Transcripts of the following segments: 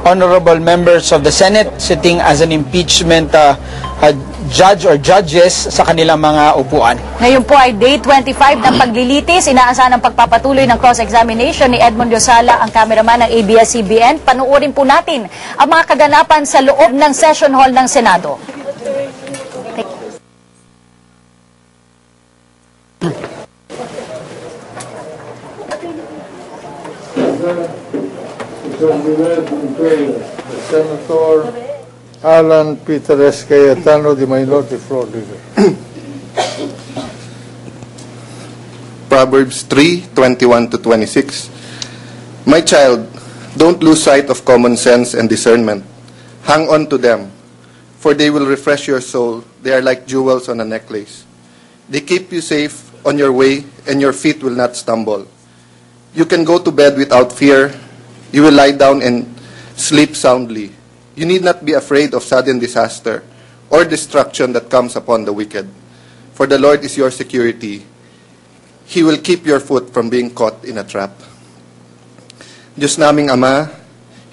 honorable members of the Senate sitting as an impeachment judge or judges sa kanilang mga upuan. Ngayon po ay day 25 ng paglilitis. Inaasahan ang pagpapatuloy ng cross-examination ni Edmond Losala, ang cameraman ng ABS-CBN. Panuorin po natin ang mga kaganapan sa loob ng session hall ng Senado. Senator Alan Peter S. Cayetano, the Minority Floor Leader. Proverbs 3:21-26. My child, don't lose sight of common sense and discernment. Hang on to them, for they will refresh your soul. They are like jewels on a necklace. They keep you safe on your way, and your feet will not stumble. You can go to bed without fear. You will lie down and sleep soundly. You need not be afraid of sudden disaster or destruction that comes upon the wicked. For the Lord is your security. He will keep your foot from being caught in a trap. Diyos naming Ama,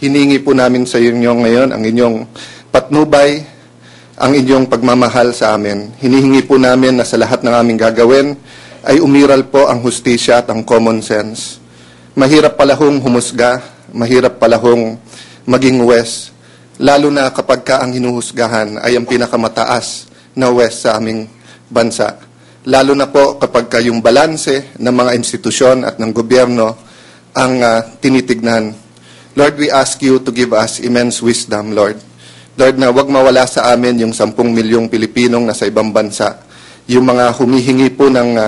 hiningi po namin sa inyo ngayon ang inyong patnubay, ang inyong pagmamahal sa amin. Hinihingi po namin na sa lahat ng aming gagawin ay umiral po ang hustisya at ang common sense. Mahirap palahong humusga, mahirap palahong maging wes, lalo na kapag ka ang hinuhusgahan ay ang pinakamataas na wes sa aming bansa. Lalo na po kapag ka yung balanse ng mga institusyon at ng gobyerno ang tinitignan. Lord, we ask you to give us immense wisdom, Lord. Lord, na wag mawala sa amin yung 10 milyong Pilipinong nasa ibang bansa. Yung mga humihingi po ng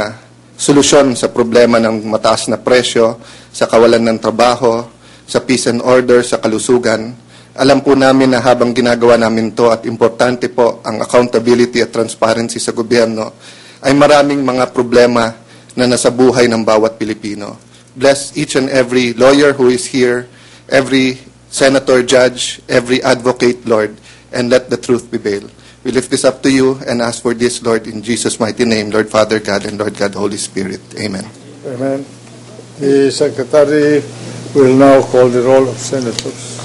solusyon sa problema ng mataas na presyo, sa kawalan ng trabaho, sa peace and order, sa kalusugan. Alam po namin na habang ginagawa namin to at importante po ang accountability at transparency sa gobyerno, ay maraming mga problema na nasa buhay ng bawat Pilipino. Bless each and every lawyer who is here, every senator, judge, every advocate, Lord, and let the truth prevail. We lift this up to you and ask for this, Lord, in Jesus' mighty name, Lord Father God and Lord God, Holy Spirit. Amen. Amen. The Secretary will now call the roll of senators.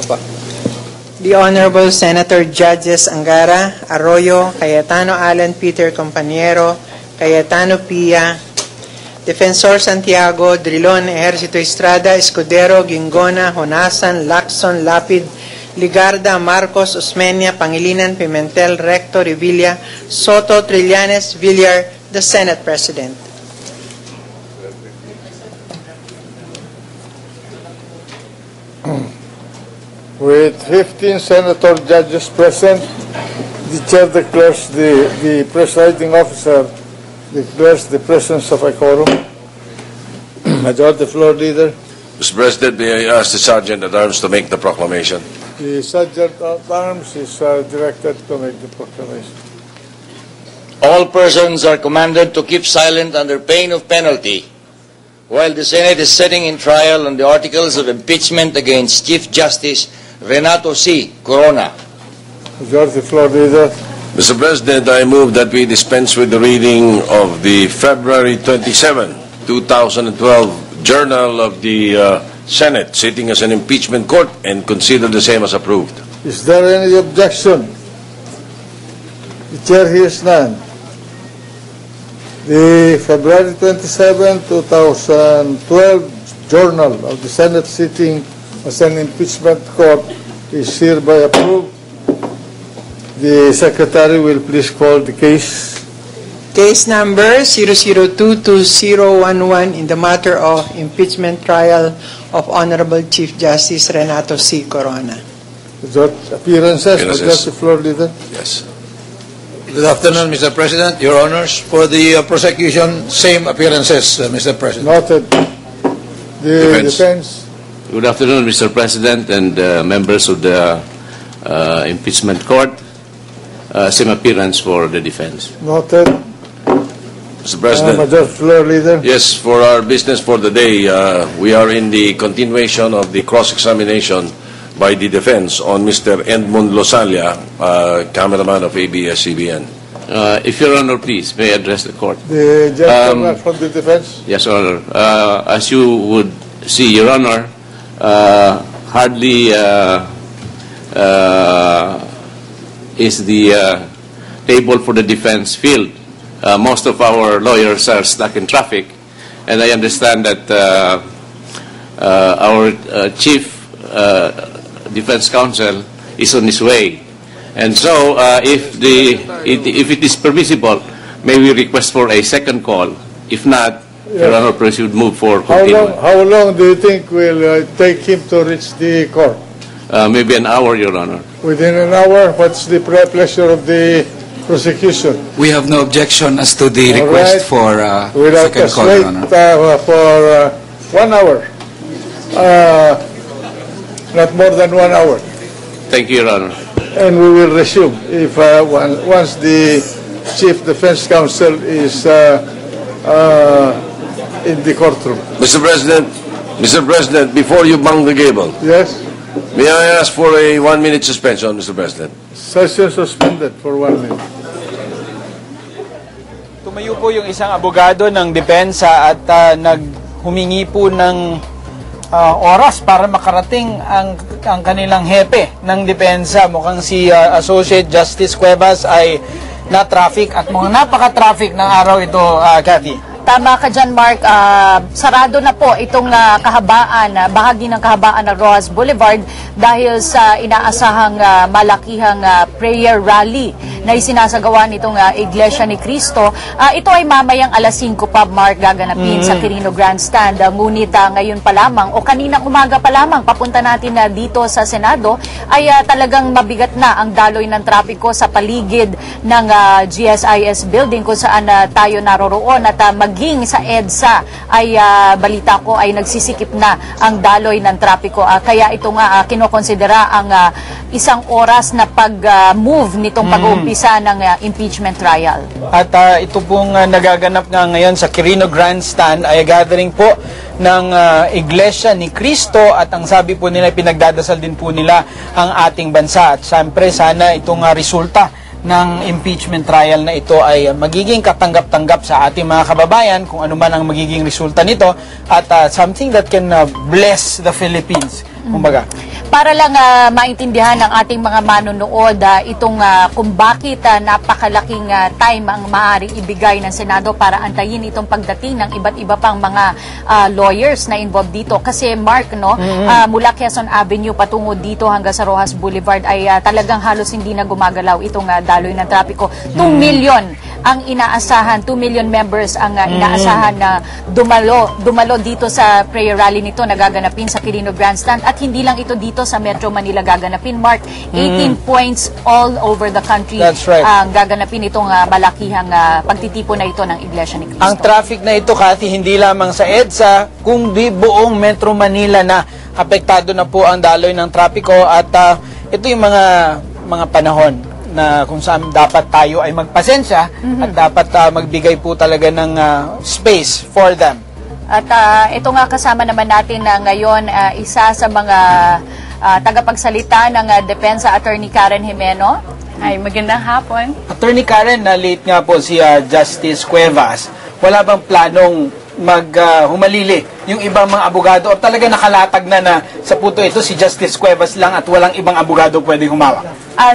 The Honorable Senator Judges Angara, Arroyo, Cayetano Alan Peter Compañero, Cayetano Pia, Defensor Santiago, Drilon, Ejercito Estrada, Escudero, Gingona, Honasan, Lacson, Lapid, Ligarda, Marcos, Osmeña, Pangilinan, Pimentel, Recto, Revilla, Soto, Trillanes, Villar, the Senate President. With 15 senator judges present, the chair declares the presiding officer declares the presence of a quorum. Majority Floor Leader. Mr. President, may I ask the Sergeant at Arms to make the proclamation? The Sergeant at Arms is directed to make the proclamation. All persons are commanded to keep silent under pain of penalty while the Senate is sitting in trial on the articles of impeachment against Chief Justice Renato C. Corona. Majority Floor Leader. Mr. President, I move that we dispense with the reading of the February 27, 2012 Journal of the Senate sitting as an impeachment court and consider the same as approved. Is there any objection? The chair hears none. The February 27, 2012 Journal of the Senate sitting as an impeachment court is hereby approved. The Secretary will please call the case. Case number 0022011 in the matter of impeachment trial of Honorable Chief Justice Renato C. Corona. Appearances. Majority Floor Leader. Yes. Good afternoon, Mr. President, Your Honors. For the prosecution, same appearances, Mr. President. Noted. The defense. Good afternoon, Mr. President and members of the impeachment court. Same appearance for the defense. Noted. Mr. President. Majority Floor Leader. Yes, for our business for the day, we are in the continuation of the cross-examination by the defense on Mr. Edmond Losala, cameraman of ABS-CBN. If Your Honor, please, may I address the court. The gentleman from the defense. Yes, Honor. As you would see, Your Honor, hardly is the table for the defense field. Most of our lawyers are stuck in traffic, and I understand that our chief defense counsel is on his way. And so, if it is permissible, may we request for a second call? If not, Your Honor, please would move for continuing. How long do you think will take him to reach the court? Maybe an hour, Your Honor. Within an hour? What's the pleasure of the prosecution? We have no objection as to the request for second call, Your Honor. For 1 hour. Not more than 1 hour. Thank you, Your Honor. And we will resume if once the Chief Defense Counsel is in the courtroom. Mr. President, before you bang the gavel, Yes? may I ask for a 1-minute suspension, Mr. President? Session suspended for 1 minute. Tumayo po yung isang abogado ng depensa at naghumingi po ng oras para makarating ang kanilang hepe ng depensa. Mukhang si Associate Justice Cuevas ay na-traffic at mukhang napaka-traffic ng araw ito, Cathy. Tama ka dyan, Mark. Sarado na po itong kahabaan, bahagi ng kahabaan ng Rojas Boulevard dahil sa inaasahang malakihang prayer rally na isinasagawa nitong Iglesia ni Cristo. Ito ay mamayang alas 5 pa, Mark, gaganapin sa Quirino Grandstand. Ngunit ngayon pa lamang o kaninang umaga pa lamang, papunta natin dito sa Senado, ay talagang mabigat na ang daloy ng trapiko sa paligid ng GSIS building kung saan tayo naroroon at maging sa EDSA ay balita ko ay nagsisikip na ang daloy ng trapiko. Kaya ito nga kinokonsidera ang isang oras na pag-move nitong pag-uumpisa ng impeachment trial. At ito pong nagaganap nga ngayon sa Quirino Grandstand ay gathering po ng Iglesia ni Cristo at ang sabi po nila, pinagdadasal din po nila ang ating bansa. At siyempre sana itong resulta ng impeachment trial na ito ay magiging katanggap-tanggap sa ating mga kababayan kung ano man ang magiging resulta nito at something that can bless the Philippines. Kumbaga. Para lang maintindihan ng ating mga manonood itong kung bakit napakalaking time ang maaaring ibigay ng Senado para antayin itong pagdating ng iba't iba pang mga lawyers na involved dito. Kasi Mark, mula Quezon Avenue patungo dito hanggang sa Rojas Boulevard ay talagang halos hindi na gumagalaw itong daloy ng trapiko. 2 million ang inaasahan, 2 million members ang inaasahan na dumalo dito sa prayer rally nito na gaganapin sa Quirino Grandstand at hindi lang ito dito sa Metro Manila gaganapin, Mark. 18 points all over the country. That's right. Ang gaganapin itong malakihang pagtitipon na ito ng Iglesia ni Cristo. Ang traffic na ito, Cathy, hindi lamang sa EDSA, kundi buong Metro Manila na apektado na po ang daloy ng trapiko at ito yung mga panahon na kung saan dapat tayo ay magpasensya at dapat magbigay po talaga ng space for them. At ito nga kasama naman natin na ngayon isa sa mga tagapagsalita ng Depensa, Attorney Karen Jimeno. Ay, magandang hapon. Attorney Karen, na-late nga po si Justice Cuevas. Wala bang planong humalili yung ibang mga abogado o talaga nakalatag na sa puto ito si Justice Cuevas lang at walang ibang abogado pwedeng humawak?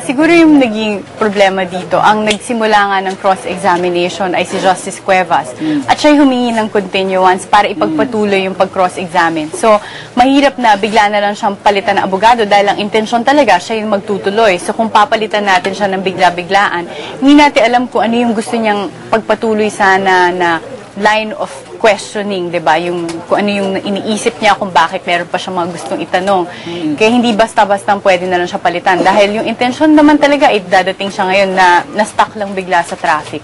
Siguro yung naging problema dito, ang nagsimula nga ng cross-examination ay si Justice Cuevas. At siya humingi ng continuance para ipagpatuloy yung pag-cross-examine. So, mahirap na bigla na lang siyang palitan ng abogado dahil ang intensyon talaga siya yung magtutuloy. So, kung papalitan natin siya ng bigla-biglaan, hindi natin alam kung ano yung gusto niyang pagpatuloy sana na line of questioning, 'di ba? Yung kung ano yung iniisip niya kung bakit meron pa siyang mga gustong itanong. Kaya hindi basta-basta pwede na lang siya palitan dahil yung intention naman talaga ay dadating siya ngayon na stuck lang bigla sa traffic.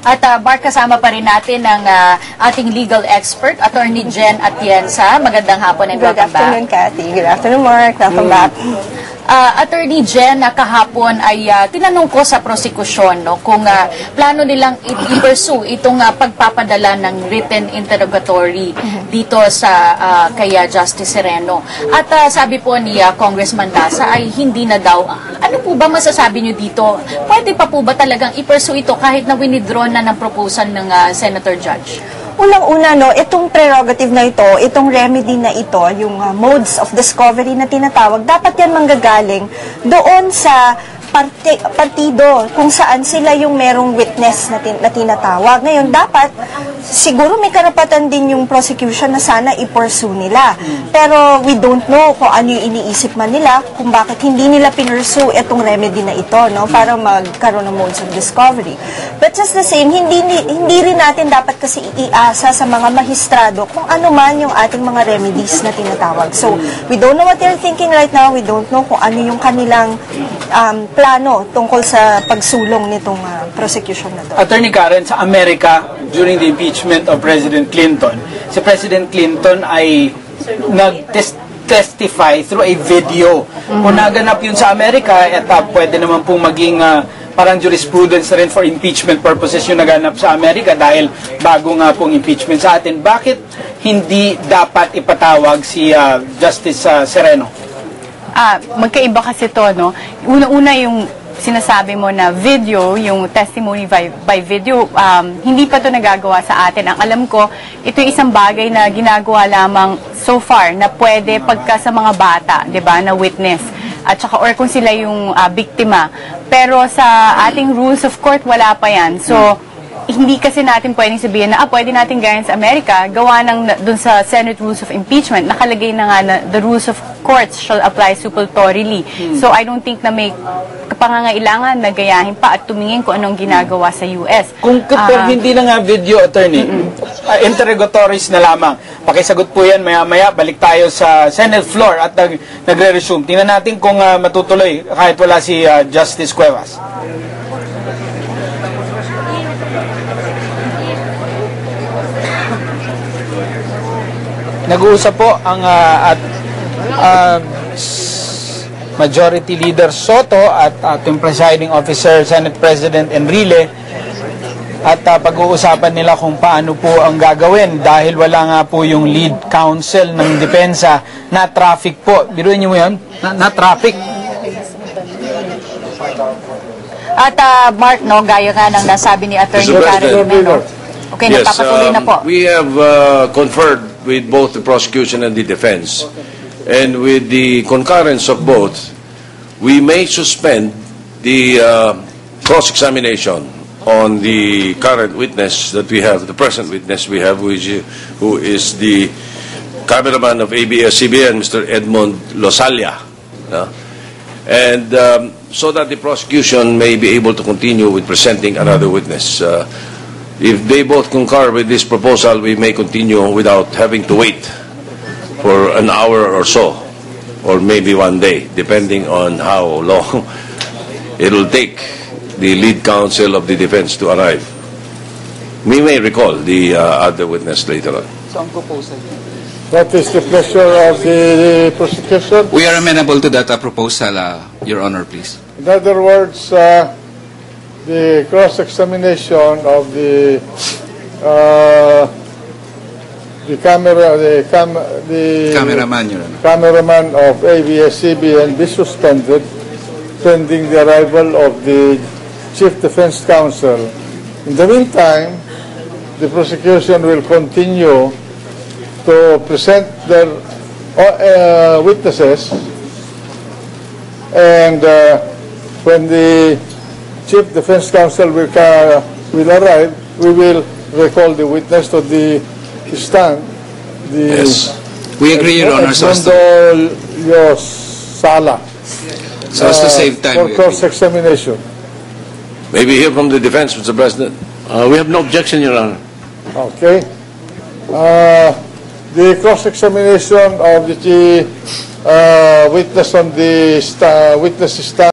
At Mark, kasama pa rin natin ang ating legal expert, Attorney Jen Atienza. Magandang hapon and welcome back. Good afternoon, Cathy. Good afternoon, Mark. Welcome back. Attorney Jen, kahapon ay tinanong ko sa prosekusyon kung plano nilang i-pursue itong pagpapadala ng written interrogatory dito sa kay Justice Sereno. At sabi po ni Congressman Daza ay hindi na daw. Ano po ba masasabi niyo dito? Pwede pa po ba talagang i-pursue ito kahit na winidraw na ng proposal ng Senator Judge? Unang-una, no, itong prerogative na ito, itong remedy na ito, yung modes of discovery na tinatawag, dapat yan manggagaling doon sa partido kung saan sila yung merong witness na tinatawag. Ngayon, dapat, siguro may karapatan din yung prosecution na sana i-pursue nila. Pero we don't know kung ano yung iniisip man nila, kung bakit hindi nila pinursue itong remedy na ito, no, para magkaroon ng modes of discovery. But just the same, hindi rin natin dapat kasi iasa sa mga mahistrado kung ano man yung ating mga remedies na tinatawag. So, we don't know what they're thinking right now. We don't know kung ano yung kanilang plano tungkol sa pagsulong nitong prosecution na to. Attorney Karen, sa Amerika, during the impeachment of President Clinton, si President Clinton ay nag-testify through a video. Kung naganap yun sa Amerika, pwede naman pong maging parang jurisprudence na rin for impeachment purposes yung naganap sa Amerika dahil bago nga pong impeachment sa atin. Bakit hindi dapat ipatawag si Justice Sereno? Magkaiba kasi to, no? Una-una yung sinasabi mo na video, yung testimony by video, hindi pa to nagagawa sa atin. Ang alam ko, ito yung isang bagay na ginagawa lamang so far na pwede pagka sa mga bata, 'di ba, na witness at saka or kung sila yung biktima. Pero sa ating rules of court wala pa 'yan. So hindi kasi natin pwedeng sabihin na pwede natin gayan sa Amerika, gawa ng dun sa Senate Rules of Impeachment, nakalagay na nga na the rules of courts shall apply supletorily. So I don't think na may pangangailangan na gayahin pa at tumingin kung anong ginagawa sa US. Kung hindi na nga video, attorney, interrogatories na lamang. Pakisagot po yan maya-maya, balik tayo sa Senate floor at nagre-resume. Tingnan natin kung matutuloy kahit wala si Justice Cuevas. Nag-uusap po ang Majority Leader Soto at ating Presiding Officer, Senate President Enrile, at pag-uusapan nila kung paano po ang gagawin dahil wala nga po yung lead counsel ng depensa na traffic po. Biruin niyo mo yun? Na traffic. At Mark, no, gaya nga ng nasabi ni Attorney Karen Jimeno. Okay, yes, nagpapatuloy na po. We have conferred with both the prosecution and the defense. And with the concurrence of both, we may suspend the cross-examination on the current witness that we have, the present witness we have, who is the cameraman of ABS-CBN, Mr. Edmond Losalia. And so that the prosecution may be able to continue with presenting another witness. If they both concur with this proposal, we may continue without having to wait for an hour or so, or maybe one day, depending on how long it will take the lead counsel of the defense to arrive. We may recall the other witness later on. What is the pleasure of the prosecution? We are amenable to that proposal, Your Honor, please. In other words, the cross-examination of the cameraman, Your Honor, cameraman of ABS-CBN be suspended pending the arrival of the Chief Defense Counsel. In the meantime, the prosecution will continue to present their witnesses, and when the Chief Defense Counsel will arrive, we will recall the witness to the stand. Yes. We agree, Your Honor, Sala. So as to save time. For cross-examination. Maybe hear from the defense, Mr. President. We have no objection, Your Honor. Okay. The cross-examination of the witness on the witness stand